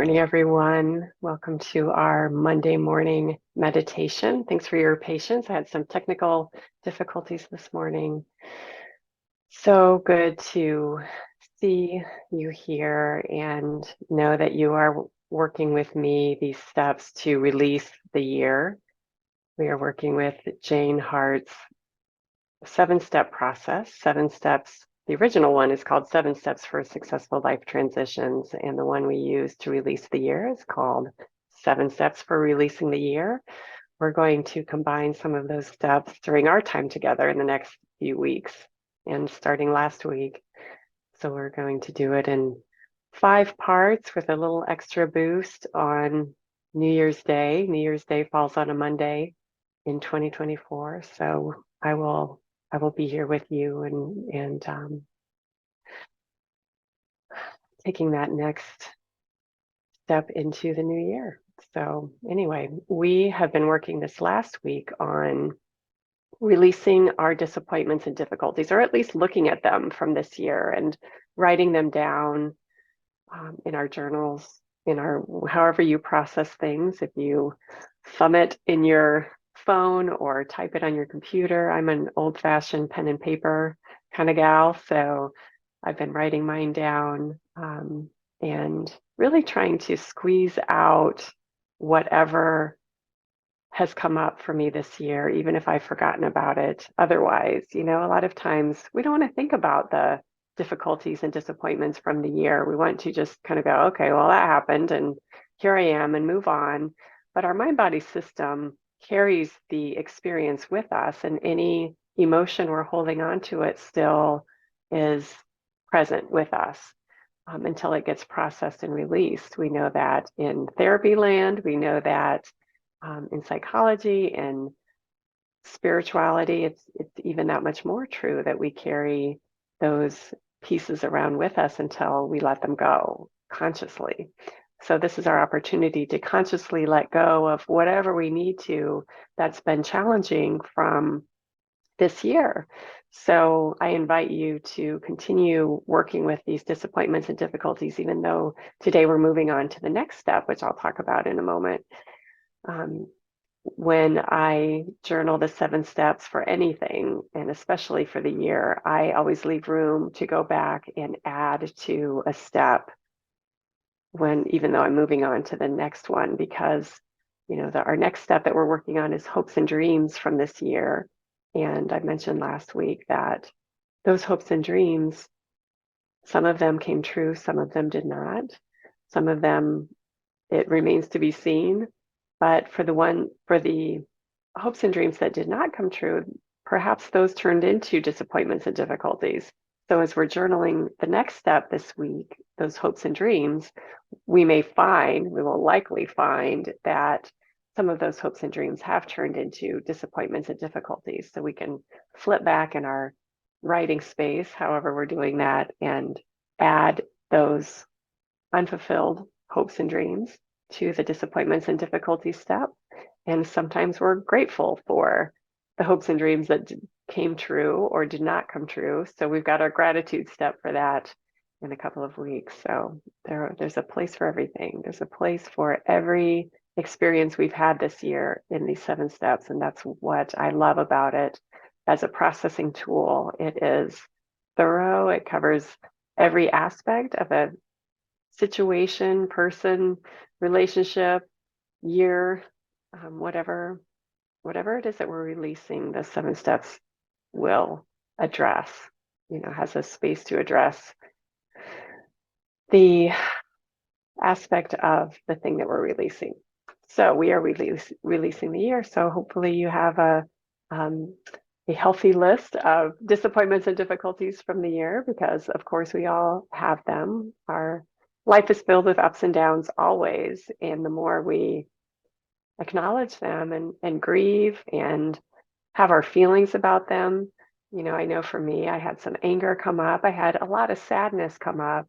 morning, everyone. Welcome to our Monday morning meditation. Thanks for your patience. I had some technical difficulties this morning. So good to see you here and know that you are working with me these steps to release the year. We are working with Jane Hart's 7-step process, 7 steps. The original one is called 7 Steps for Successful Life Transitions, and the one we use to release the year is called 7 Steps for Releasing the Year. We're going to combine some of those steps during our time together in the next few weeks and starting last week. So we're going to do it in 5 parts with a little extra boost on New Year's Day. New Year's Day falls on a Monday in 2024. So I will be here with you and taking that next step into the new year. So anyway, we have been working this last week on releasing our disappointments and difficulties, or at least looking at them from this year and writing them down in our journals, in our however you process things. If you thumb it in your phone or type it on your computer. I'm an old-fashioned pen and paper kind of gal, so I've been writing mine down and really trying to squeeze out whatever has come up for me this year, even if I've forgotten about it otherwise. A lot of times we don't want to think about the difficulties and disappointments from the year. We want to just kind of go, okay, well, that happened and here I am, and move on. But our mind-body system carries the experience with us, and any emotion we're holding on to it still is present with us until it gets processed and released. We know that in therapy land, we know that in psychology and spirituality, it's even that much more true that we carry those pieces around with us until we let them go consciously. So this is our opportunity to consciously let go of whatever we need to that's been challenging from this year. So I invite you to continue working with these disappointments and difficulties, even though today we're moving on to the next step, which I'll talk about in a moment. When I journal the 7 steps for anything, and especially for the year, I always leave room to go back and add to a step even though I'm moving on to the next one, because our next step that we're working on is hopes and dreams from this year. And I mentioned last week that those hopes and dreams, some of them came true, some of them did not. Some of them, it remains to be seen. But for the hopes and dreams that did not come true, perhaps those turned into disappointments and difficulties. So as we're journaling the next step this week, those hopes and dreams, we will likely find that some of those hopes and dreams have turned into disappointments and difficulties. So we can flip back in our writing space, however we're doing that, and add those unfulfilled hopes and dreams to the disappointments and difficulties step. And sometimes we're grateful for the hopes and dreams that came true or did not come true. So we've got our gratitude step for that in a couple of weeks. So there's a place for everything. There's a place for every experience we've had this year in these 7 steps. And that's what I love about it as a processing tool. It is thorough. It covers every aspect of a situation, person, relationship, year, whatever it is that we're releasing, the 7 steps will address, has a space to address the aspect of the thing that we're releasing. So we are releasing the year. So hopefully you have a healthy list of disappointments and difficulties from the year, because of course we all have them. Our life is filled with ups and downs always. And the more we acknowledge them and grieve and have our feelings about them, I know for me, I had some anger come up. I had a lot of sadness come up.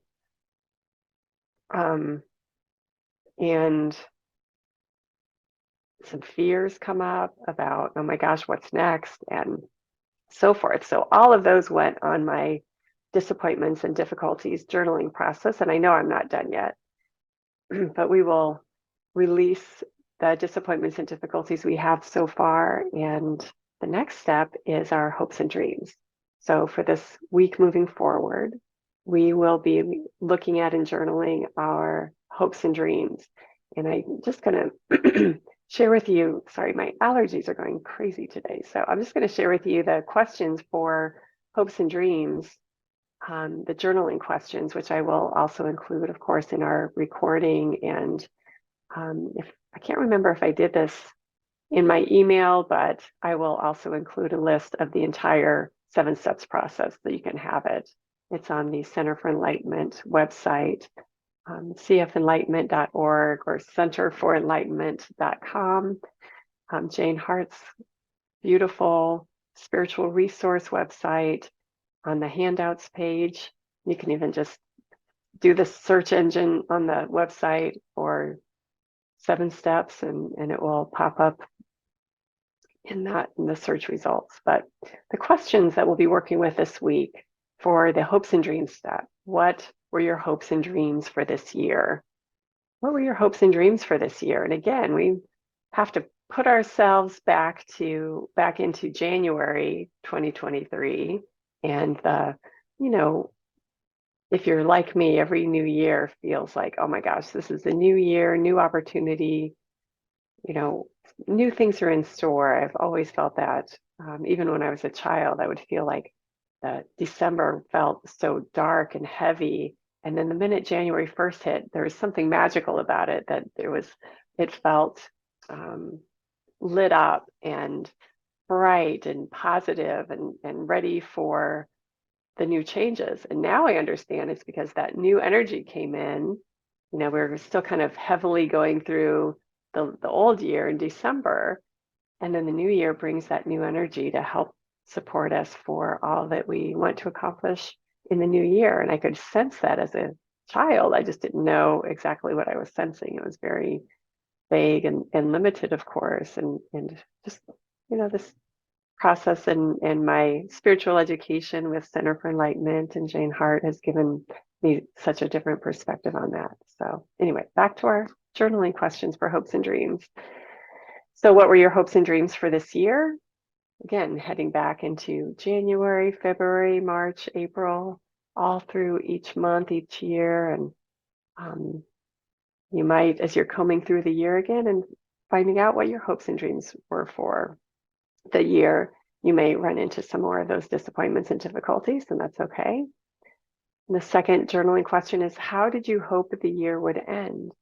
And some fears come up about, oh my gosh, what's next? And so forth. So all of those went on my disappointments and difficulties journaling process. And I know I'm not done yet. but we will release the disappointments and difficulties we have so far. And the next step is our hopes and dreams. So for this week moving forward, we will be looking at and journaling our hopes and dreams. And I'm just going to share with you, sorry, my allergies are going crazy today. So I'm just going to share with you the questions for hopes and dreams, the journaling questions, which I will also include, of course, in our recording. And if I can't remember if I did this in my email, but I will also include a list of the entire 7 steps process so you can have it. It's on the Center for Enlightenment website, cfenlightenment.org or centerforenlightenment.com. Jane Hart's beautiful spiritual resource website on the handouts page. You can even just do the search engine on the website for 7 steps and it will pop up in the search results. But the questions that we'll be working with this week for the hopes and dreams step: what were your hopes and dreams for this year? What were your hopes and dreams for this year? And again, we have to put ourselves back into January 2023. And if you're like me, every new year feels like, oh my gosh, this is a new year, new opportunity, new things are in store. I've always felt that. Even when I was a child, I would feel like December felt so dark and heavy. And then the minute January 1st hit, there was something magical about it, that it felt lit up and bright and positive and ready for the new changes. And now I understand it's because that new energy came in. We're still kind of heavily going through the old year in December, and then the new year brings that new energy to help support us for all that we want to accomplish in the new year. And I could sense that as a child. I just didn't know exactly what I was sensing. It was very vague and limited, of course, and just this process and my spiritual education with Center for Enlightenment and Jane Hart has given me such a different perspective on that. So anyway, back to our journaling questions for hopes and dreams. So what were your hopes and dreams for this year? Again, heading back into January, February, March, April, all through each month, each year. And you might, as you're combing through the year again and finding out what your hopes and dreams were for the year, you may run into some more of those disappointments and difficulties, and that's okay. And the second journaling question is, how did you hope the year would end?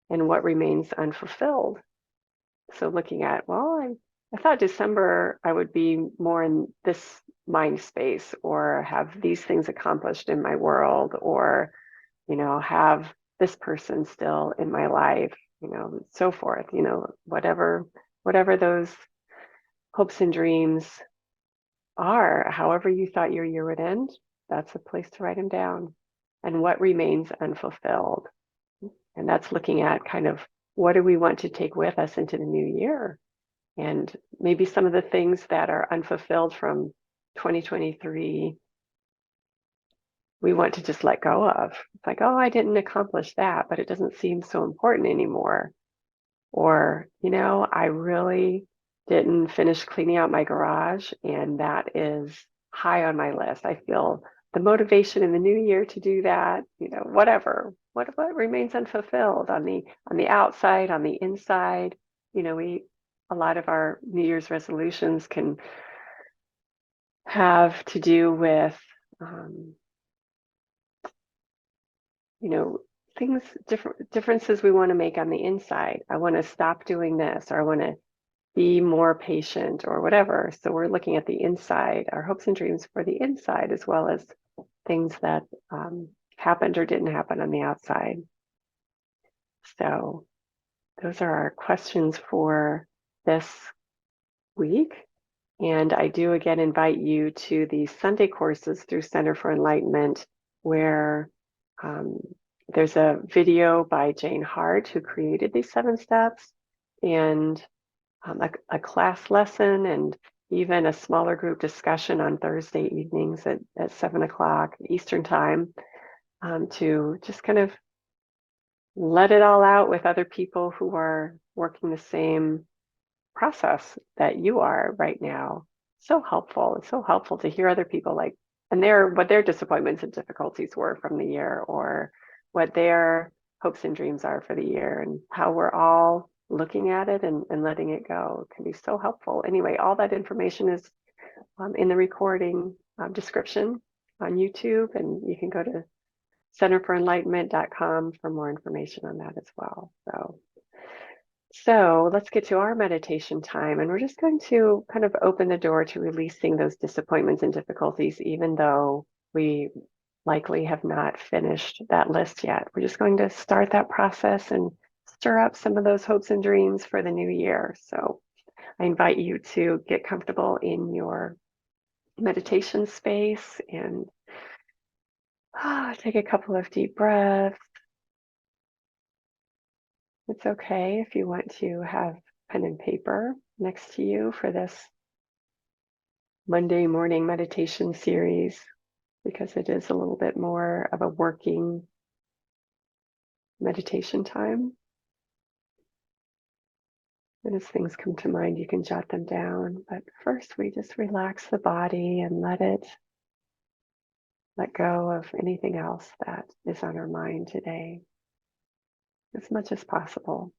And what remains unfulfilled? So looking at, I thought December I would be more in this mind space, or have these things accomplished in my world, or, have this person still in my life, so forth, whatever those hopes and dreams are, however you thought your year would end, that's a place to write them down. And what remains unfulfilled? And that's looking at kind of, what do we want to take with us into the new year? And maybe some of the things that are unfulfilled from 2023, we want to just let go of. It's like, I didn't accomplish that, but it doesn't seem so important anymore. Or, I really didn't finish cleaning out my garage, and that is high on my list. I feel the motivation in the new year to do that, whatever. What remains unfulfilled on the outside, on the inside? A lot of our New Year's resolutions can have to do with, things, differences we want to make on the inside. I want to stop doing this, or I want to be more patient, or whatever. So we're looking at the inside, our hopes and dreams for the inside, as well as things that happened or didn't happen on the outside. So those are our questions for this week. And I do again invite you to the Sunday courses through Center for Enlightenment, where there's a video by Jane Hart, who created these 7 steps, and a class lesson, and even a smaller group discussion on Thursday evenings at 7 o'clock Eastern time, to just kind of let it all out with other people who are working the same process that you are right now. So helpful. It's so helpful to hear other people like, and their what their disappointments and difficulties were from the year, or what their hopes and dreams are for the year, and how we're all looking at it and letting it go. It can be so helpful. Anyway, all that information is in the recording description on YouTube, and you can go to centerforenlightenment.com for more information on that as well. So let's get to our meditation time, and we're just going to kind of open the door to releasing those disappointments and difficulties, even though we likely have not finished that list yet. We're just going to start that process and stir up some of those hopes and dreams for the new year. So I invite you to get comfortable in your meditation space and take a couple of deep breaths. It's okay if you want to have pen and paper next to you for this Monday morning meditation series, because it is a little bit more of a working meditation time. And as things come to mind, you can jot them down. But first, we just relax the body and let go of anything else that is on our mind today as much as possible.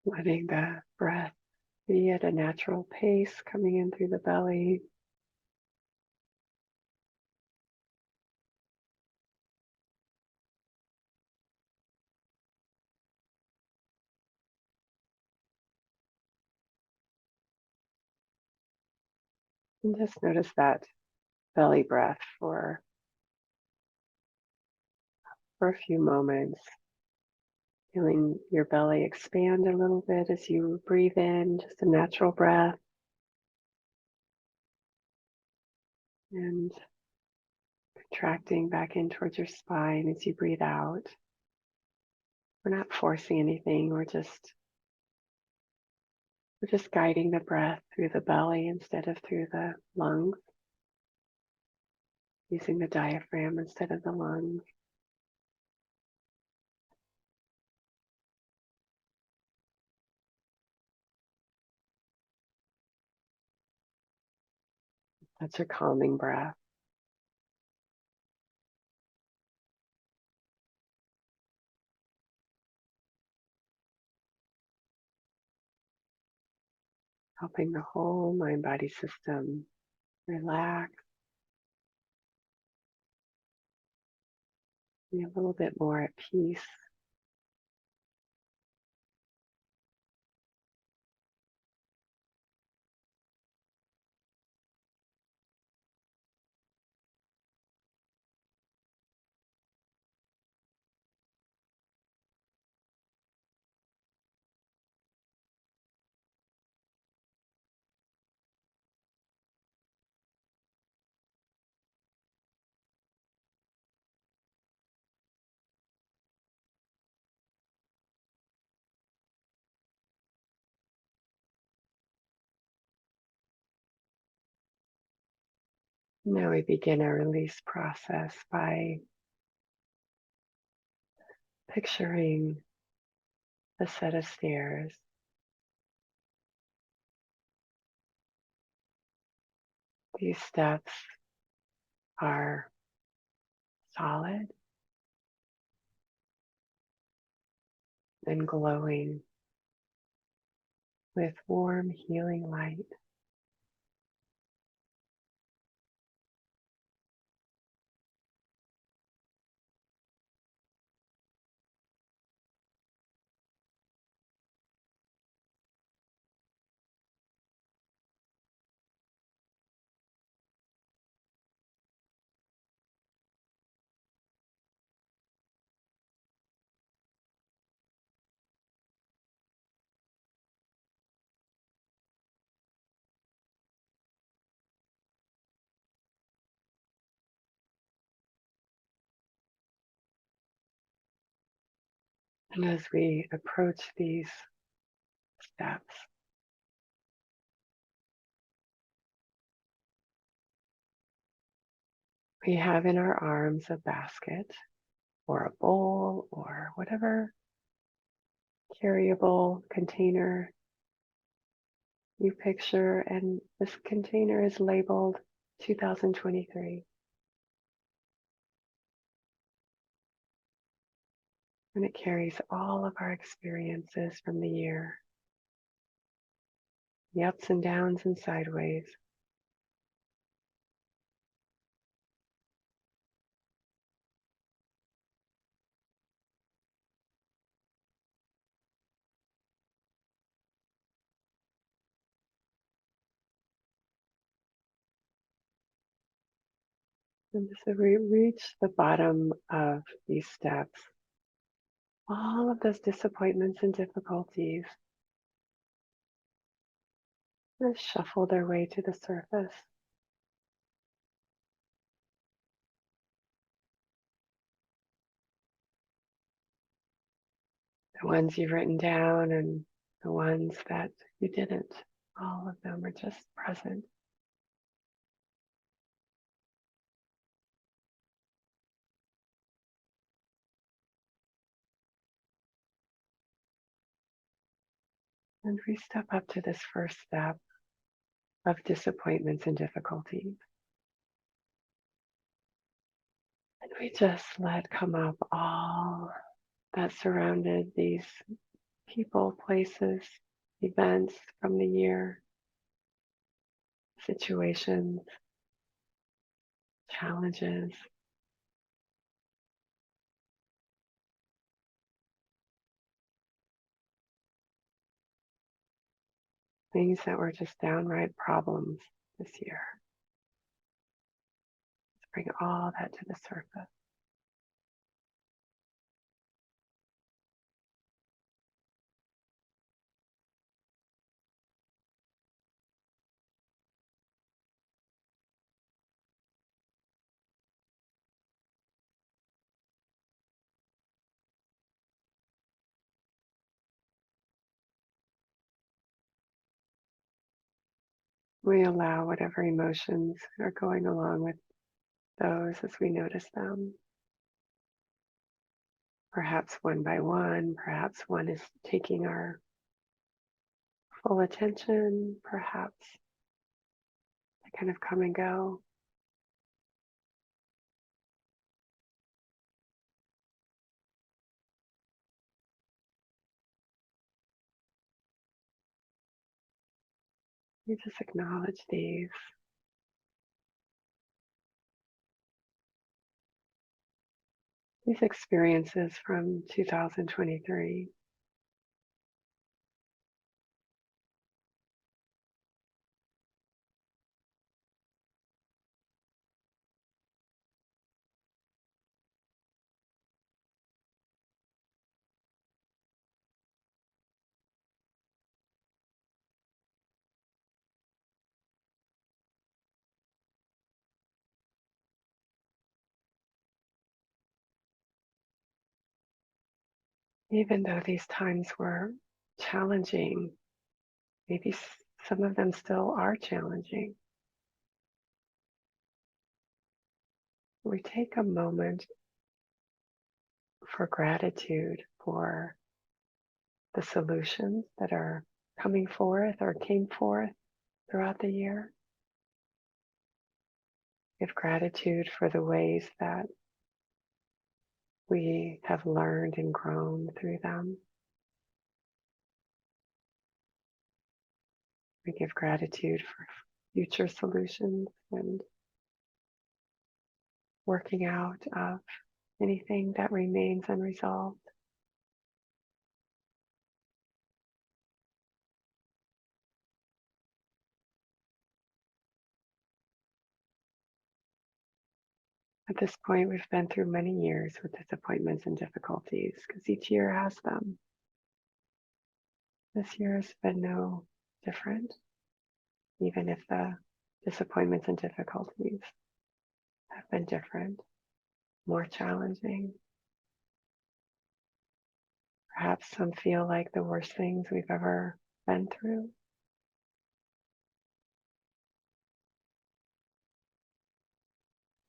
Letting the breath be at a natural pace coming in through the belly. And just notice that belly breath for a few moments. Feeling your belly expand a little bit as you breathe in, just a natural breath. And contracting back in towards your spine as you breathe out. We're not forcing anything, we're just guiding the breath through the belly instead of through the lungs, using the diaphragm instead of the lungs. That's your calming breath. Helping the whole mind-body system relax, be a little bit more at peace. Now we begin our release process by picturing a set of stairs. These steps are solid and glowing with warm, healing light. And as we approach these steps, we have in our arms a basket or a bowl or whatever carryable container you picture, and this container is labeled 2023. And it carries all of our experiences from the year, the ups and downs and sideways. And as we reach the bottom of these steps, all of those disappointments and difficulties just shuffle their way to the surface. The ones you've written down and the ones that you didn't, all of them are just present. And we step up to this first step of disappointments and difficulties. And we just let come up all that surrounded these people, places, events from the year, situations, challenges, things that were just downright problems this year. Let's bring all that to the surface. We allow whatever emotions are going along with those as we notice them. Perhaps one by one, perhaps one is taking our full attention, perhaps they kind of come and go. You just acknowledge these experiences from 2023. Even though these times were challenging, maybe some of them still are challenging, we take a moment for gratitude for the solutions that are coming forth or came forth throughout the year. Give gratitude for the ways that we have learned and grown through them. We give gratitude for future solutions and working out of anything that remains unresolved. At this point, we've been through many years with disappointments and difficulties because each year has them. This year has been no different, even if the disappointments and difficulties have been different, more challenging, Perhaps some feel like the worst things we've ever been through.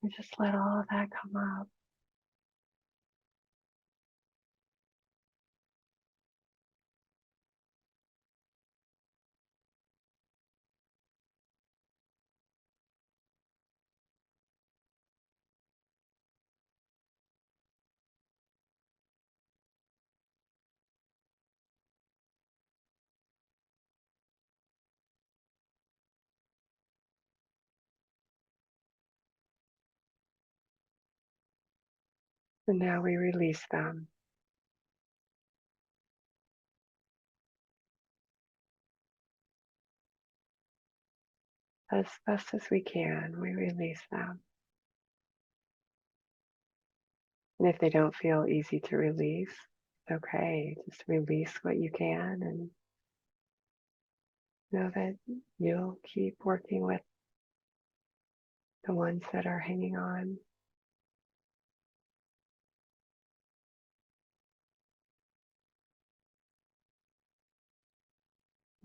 And just let all of that come up. And now we release them as best as we can. We release them. And if they don't feel easy to release, it's okay. Just release what you can and know that you'll keep working with the ones that are hanging on.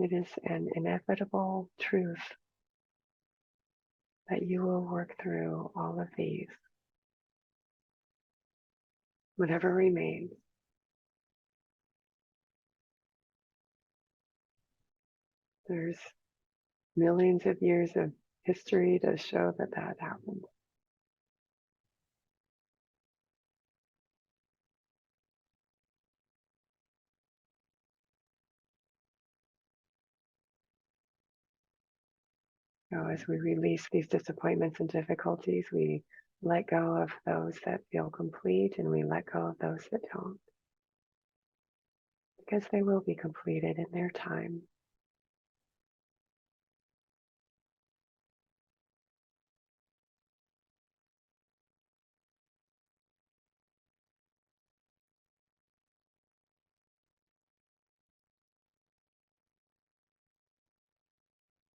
It is an inevitable truth that you will work through all of these, whatever remains. There's millions of years of history to show that that happened. So as we release these disappointments and difficulties, we let go of those that feel complete and we let go of those that don't, because they will be completed in their time.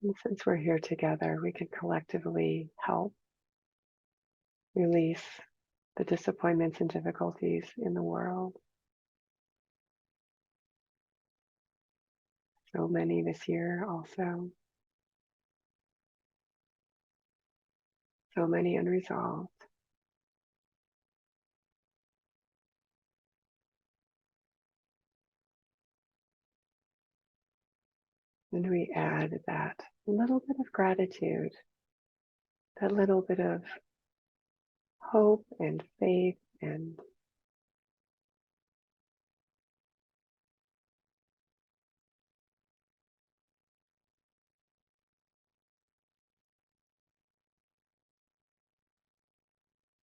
And since we're here together, we can collectively help release the disappointments and difficulties in the world. So many this year also. So many unresolved. And we add that little bit of gratitude, that little bit of hope and faith and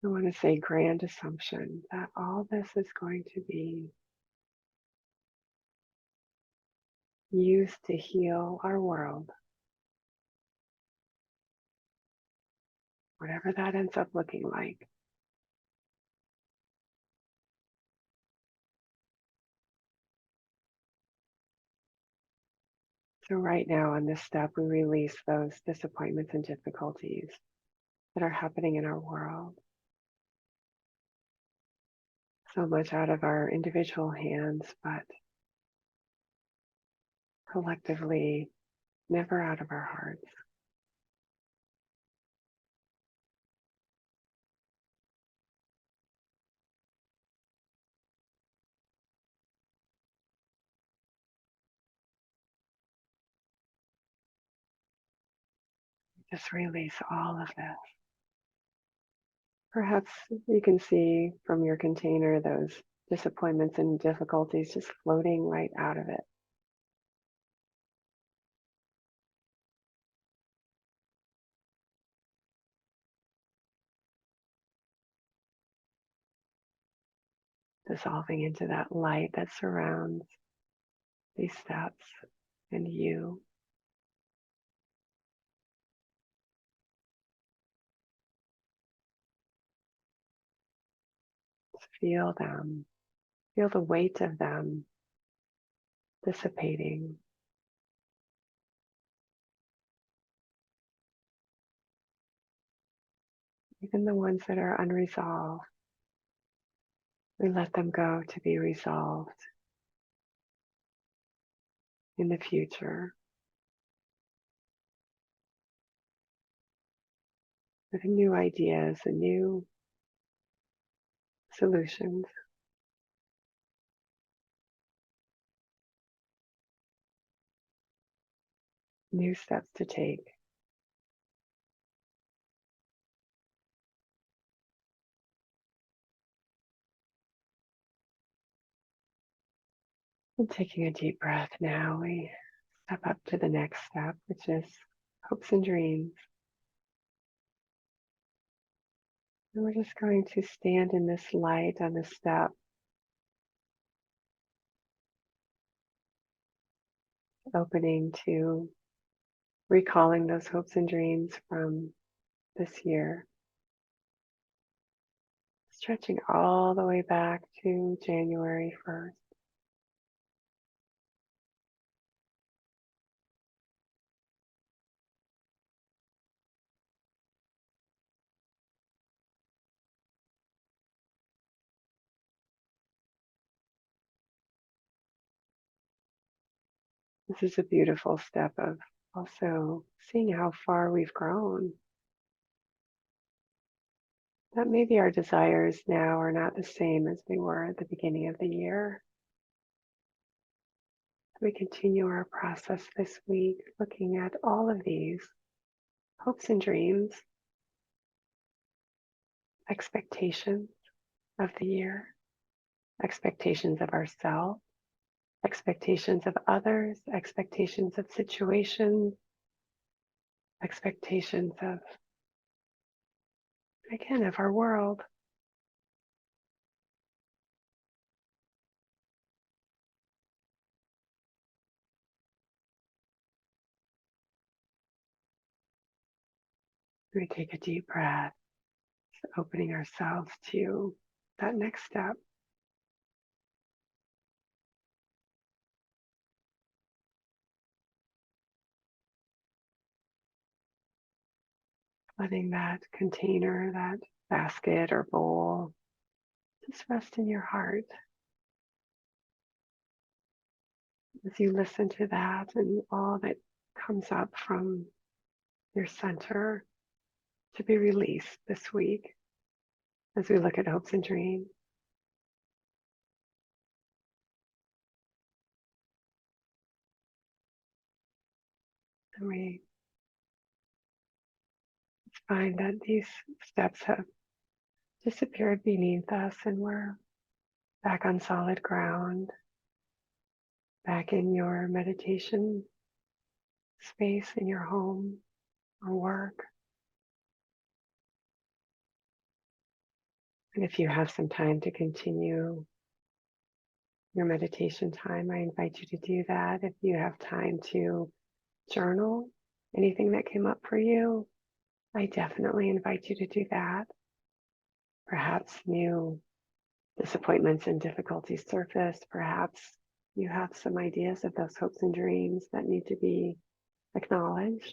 I want to say grand assumption that all this is going to be used to heal our world, whatever that ends up looking like. So right now on this step, we release those disappointments and difficulties that are happening in our world. So much out of our individual hands, but collectively, never out of our hearts. Just release all of this. Perhaps you can see from your container those disappointments and difficulties just floating right out of it. Dissolving into that light that surrounds these steps and you. Feel them. Feel the weight of them dissipating. Even the ones that are unresolved, we let them go to be resolved in the future with new ideas and new solutions, new steps to take. And taking a deep breath now, we step up to the next step, which is hopes and dreams. And we're just going to stand in this light on the step, opening to recalling those hopes and dreams from this year, stretching all the way back to January 1st. This is a beautiful step of also seeing how far we've grown. That maybe our desires now are not the same as they were at the beginning of the year. We continue our process this week looking at all of these hopes and dreams, expectations of the year, expectations of ourselves, expectations of others, expectations of situations, expectations of, again, of our world. We take a deep breath, opening ourselves to that next step. Letting that container, that basket or bowl, just rest in your heart. As you listen to that and all that comes up from your center to be released this week, as we look at hopes and dreams. And we find that these steps have disappeared beneath us and we're back on solid ground, back in your meditation space in your home or work. And if you have some time to continue your meditation time, I invite you to do that. If you have time to journal anything that came up for you, I definitely invite you to do that. Perhaps new disappointments and difficulties surface. Perhaps you have some ideas of those hopes and dreams that need to be acknowledged.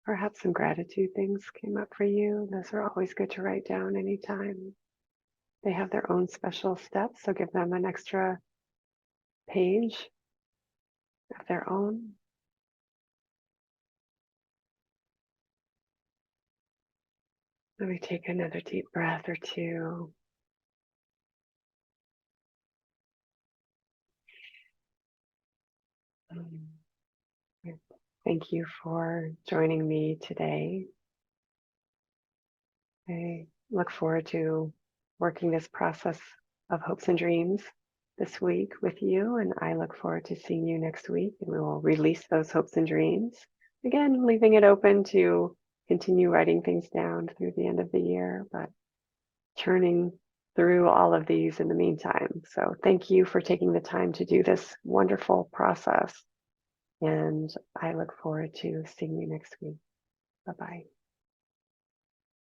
Perhaps some gratitude things came up for you. Those are always good to write down anytime. They have their own special steps, so give them an extra page of their own. Let me take another deep breath or two. Thank you for joining me today. I look forward to working this process of hopes and dreams this week with you, and I look forward to seeing you next week, and we will release those hopes and dreams. Again, leaving it open to continue writing things down through the end of the year, but churning through all of these in the meantime. So thank you for taking the time to do this wonderful process. And I look forward to seeing you next week. Bye-bye.